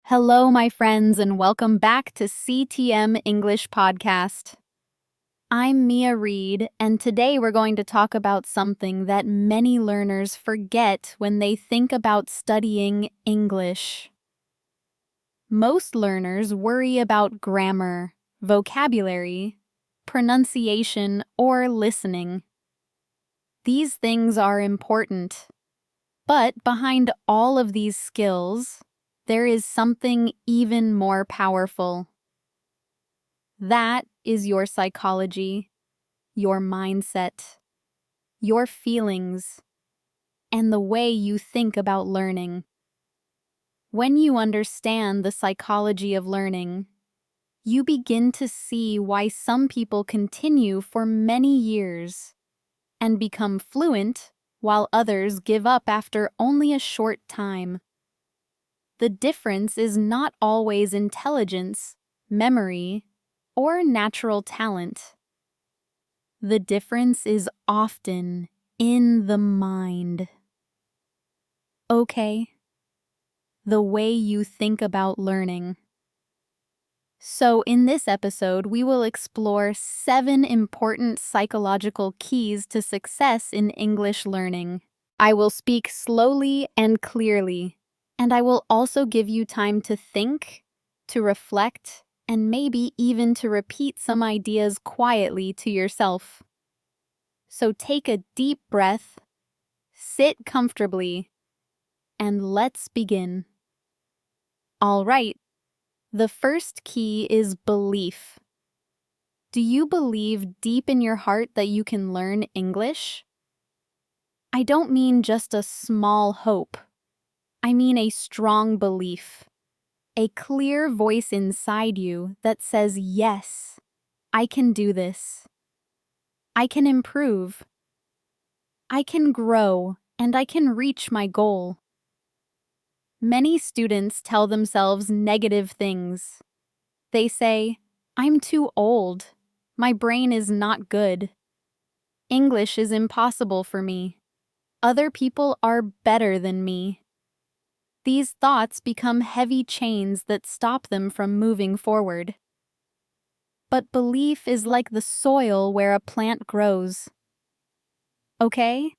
Hello, my friends, and welcome back to CTM English Podcast. I'm Mia Reed, and today we're going to talk about something that many learners forget when they think about studying English. Most learners worry about grammar, vocabulary, pronunciation, or listening. These things are important, but behind all of these skills, there is something even more powerful. That is your psychology, your mindset, your feelings, and the way you think about learning. When you understand the psychology of learning, you begin to see why some people continue for many years and become fluent while others give up after only a short time. The difference is not always intelligence, memory, or natural talent. The difference is often in the mind. Okay, the way you think about learning. So, in this episode, we will explore 7 important psychological keys to success in English learning. I will speak slowly and clearly, and I will also give you time to think, to reflect, and maybe even to repeat some ideas quietly to yourself. So take a deep breath, sit comfortably, and let's begin. All right, the first key is belief. Do you believe deep in your heart that you can learn English? I don't mean just a small hope. I mean a strong belief. A clear voice inside you that says, yes, I can do this. I can improve. I can grow, and I can reach my goal. Many students tell themselves negative things. They say, I'm too old. My brain is not good. English is impossible for me. Other people are better than me. These thoughts become heavy chains that stop them from moving forward. But belief is like the soil where a plant grows. Okay?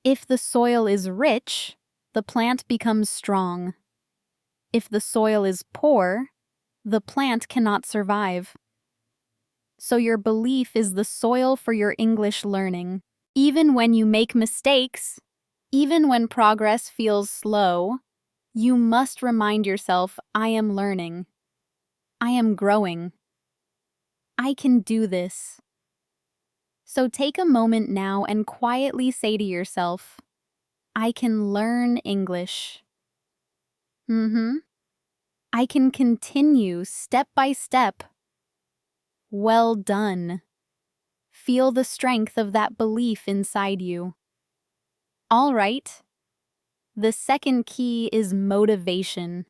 If the soil is rich, the plant becomes strong. If the soil is poor, the plant cannot survive. So your belief is the soil for your English learning. Even when you make mistakes, even when progress feels slow, you must remind yourself, I am learning. I am growing. I can do this. So take a moment now and quietly say to yourself, I can learn English. I can continue step by step. Well done. Feel the strength of that belief inside you. All right. The second key is motivation.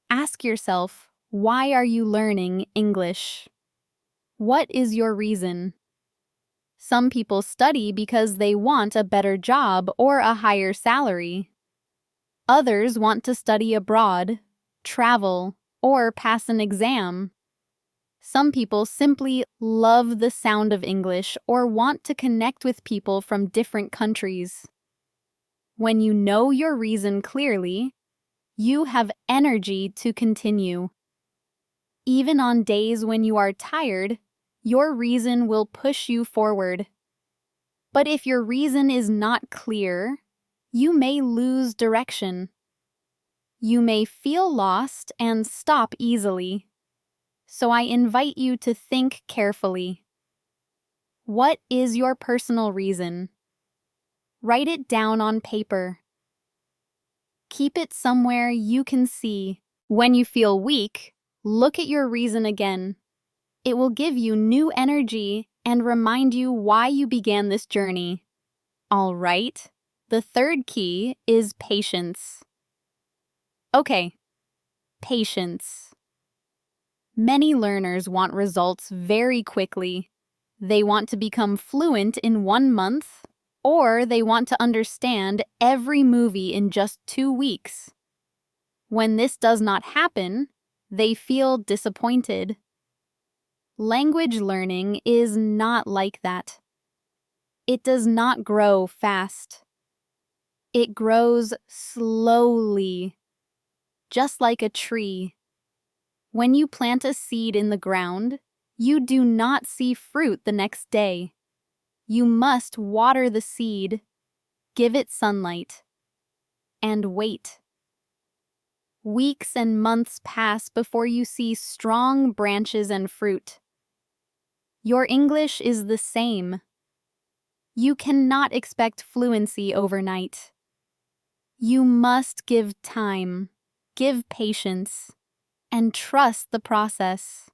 Ask yourself, why are you learning English? What is your reason? Some people study because they want a better job or a higher salary. Others want to study abroad, travel, or pass an exam. Some people simply love the sound of English or want to connect with people from different countries. When you know your reason clearly, you have energy to continue. Even on days when you are tired, your reason will push you forward. But if your reason is not clear, you may lose direction. You may feel lost and stop easily. So I invite you to think carefully. What is your personal reason? Write it down on paper. Keep it somewhere you can see. When you feel weak, look at your reason again. It will give you new energy and remind you why you began this journey. All right, the third key is patience. Okay, patience. Many learners want results very quickly. They want to become fluent in 1 month, or they want to understand every movie in just 2 weeks. When this does not happen, they feel disappointed. Language learning is not like that. It does not grow fast. It grows slowly, just like a tree. When you plant a seed in the ground, you do not see fruit the next day. You must water the seed, give it sunlight, and wait. Weeks and months pass before you see strong branches and fruit. Your English is the same. You cannot expect fluency overnight. You must give time, give patience, and trust the process.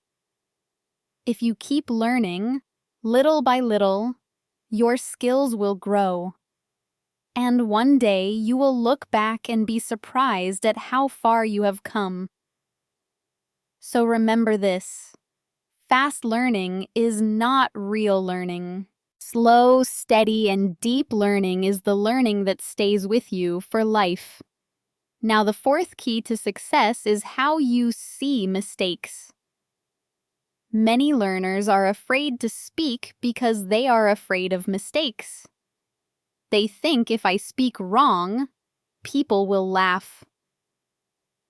If you keep learning, little by little, your skills will grow. And one day you will look back and be surprised at how far you have come. So remember this: fast learning is not real learning. Slow, steady, and deep learning is the learning that stays with you for life. Now, the fourth key to success is how you see mistakes. Many learners are afraid to speak because they are afraid of mistakes. They think if I speak wrong, people will laugh.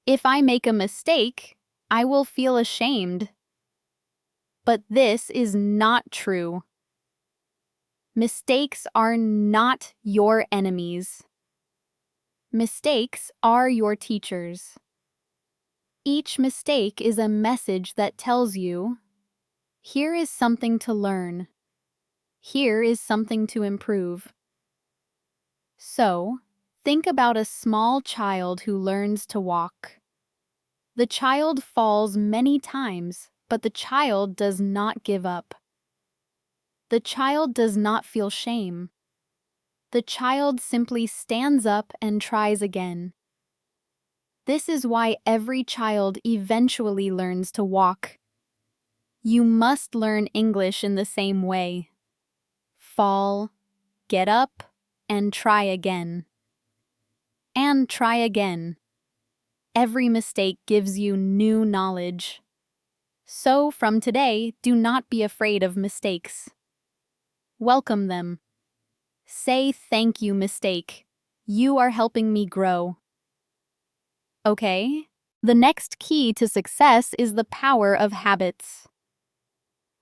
If I make a mistake, I will feel ashamed. But this is not true. Mistakes are not your enemies. Mistakes are your teachers. Each mistake is a message that tells you, here is something to learn. Here is something to improve. So, think about a small child who learns to walk. The child falls many times, but the child does not give up. The child does not feel shame. The child simply stands up and tries again. This is why every child eventually learns to walk. You must learn English in the same way. Fall, get up, and try again. And try again. Every mistake gives you new knowledge. So, from today, do not be afraid of mistakes. Welcome them. Say thank you, mistake. You are helping me grow. Okay? The next key to success is the power of habits.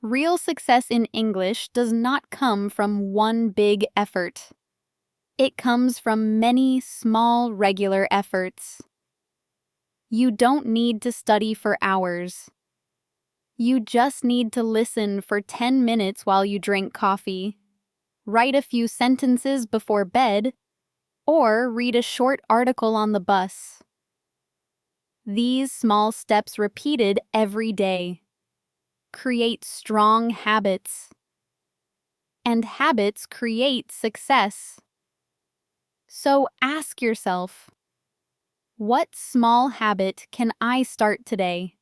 Real success in English does not come from one big effort. It comes from many small, regular efforts. You don't need to study for hours. You just need to listen for 10 minutes while you drink coffee, write a few sentences before bed, or read a short article on the bus. These small steps repeated every day create strong habits. And habits create success. So ask yourself, what small habit can I start today?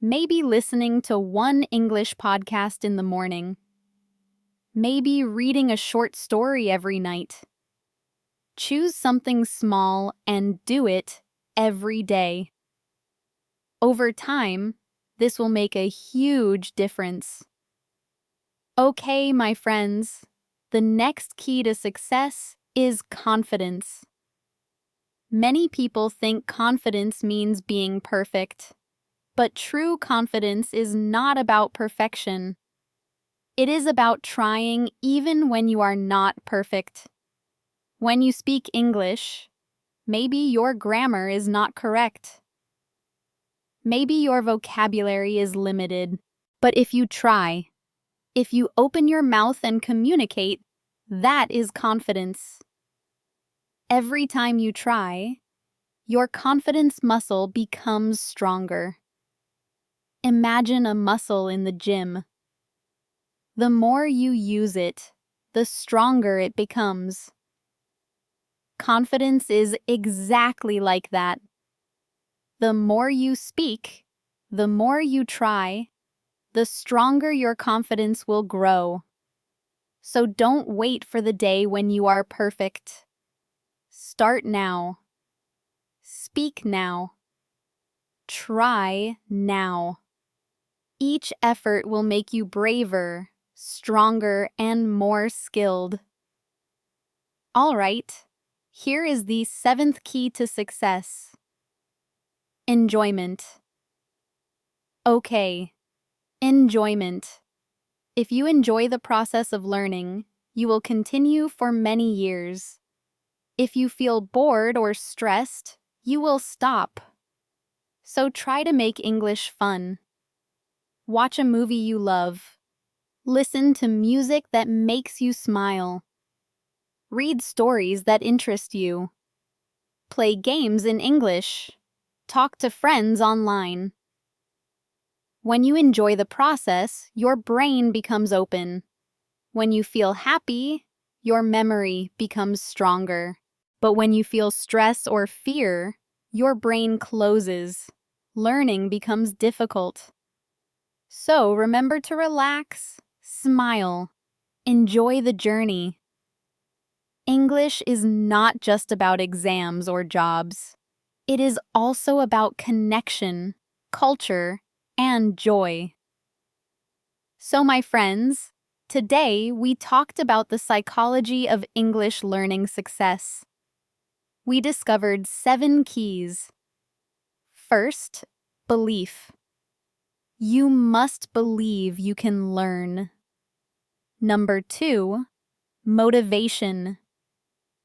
Maybe listening to one English podcast in the morning. Maybe reading a short story every night. Choose something small and do it every day. Over time, this will make a huge difference. Okay, my friends, the next key to success is confidence. Many people think confidence means being perfect, but true confidence is not about perfection. It is about trying even when you are not perfect. When you speak English, maybe your grammar is not correct. Maybe your vocabulary is limited, but if you try, if you open your mouth and communicate, that is confidence. Every time you try, your confidence muscle becomes stronger. Imagine a muscle in the gym. The more you use it, the stronger it becomes. Confidence is exactly like that. The more you speak, the more you try, the stronger your confidence will grow. So don't wait for the day when you are perfect. Start now. Speak now. Try now. Each effort will make you braver, stronger, and more skilled. All right, here is the seventh key to success. Enjoyment. Okay, enjoyment. If you enjoy the process of learning, you will continue for many years. If you feel bored or stressed, you will stop. So try to make English fun. Watch a movie you love. Listen to music that makes you smile. Read stories that interest you. Play games in English. Talk to friends online. When you enjoy the process, your brain becomes open. When you feel happy, your memory becomes stronger. But when you feel stress or fear, your brain closes. Learning becomes difficult. So remember to relax, smile, enjoy the journey. English is not just about exams or jobs. It is also about connection, culture, and joy. So, my friends, today we talked about the psychology of English learning success. We discovered 7 keys. First, belief. You must believe you can learn. Number 2, motivation.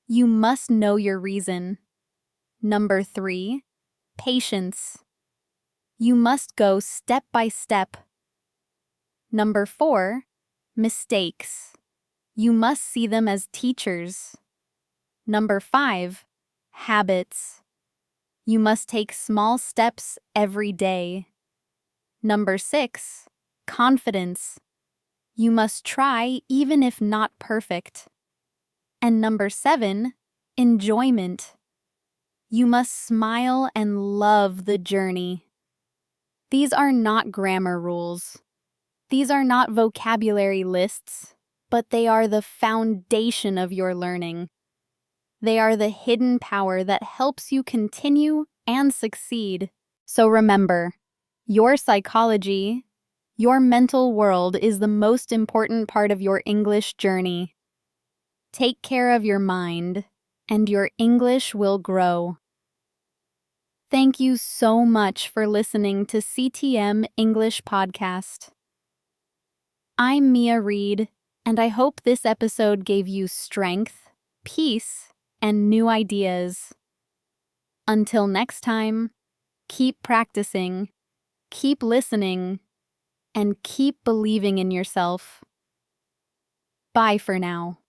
You must know your reason. Number 3, patience. You must go step by step. Number 4, mistakes. You must see them as teachers. Number 5, habits. You must take small steps every day. Number 6, confidence. You must try even if not perfect. And number 7, enjoyment. You must smile and love the journey. These are not grammar rules. These are not vocabulary lists, but they are the foundation of your learning. They are the hidden power that helps you continue and succeed. So remember, your psychology, your mental world is the most important part of your English journey. Take care of your mind, and your English will grow. Thank you so much for listening to CTM English Podcast. I'm Mia Reed, and I hope this episode gave you strength, peace, and new ideas. Until next time, keep practicing, keep listening, and keep believing in yourself. Bye for now.